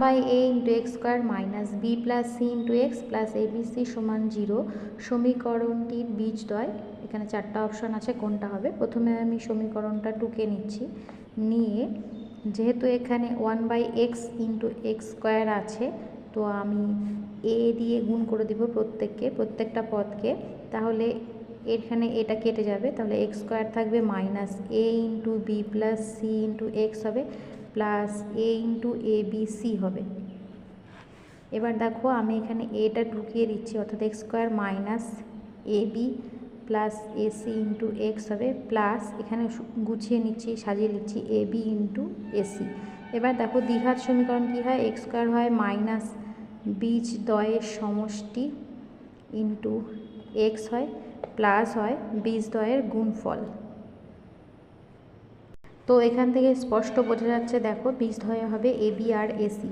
By A into X square minus B plus C into X plus A B C সমান 0 সমীকরণটির বীজদ্বয়। এখানে চারটা option আছে, কোনটা হবে। প্রথমে আমি সমীকরণটা টুকে নিচ্ছি, নিয়ে যেহেতু এখানে 1/x ইন্টু এক্স স্কোয়ার আছে, তো আমি এ দিয়ে গুণ করে দিব প্রত্যেকটা পদকে। তাহলে এখানে এটা কেটে যাবে, তাহলে এক্স স্কোয়ার থাকবে minus a into b plus C into x হবে plus a into a B c হবে। এবার দেখো আমি এখানে এটা ঢুকিয়ে দিচ্ছি, অর্থাৎ x square minus a b plus a c into x হবে প্লাস এখানে গুছিয়ে নিচ্ছি, সাজিয়ে নিচ্ছি এ বি ইন্টু এসি। এবার দেখো দ্বিঘাত সমীকরণ কী হয়, এক্স স্কোয়ার হয় মাইনাস বীজদ্বয়ের সমষ্টি ইন্টু এক্স হয় প্লাস হয় বীজদ্বয়ের গুণফল। তো এখান থেকে স্পষ্ট বোঝা যাচ্ছে, দেখো বীজদ্বয় হবে এ বি আর এসি।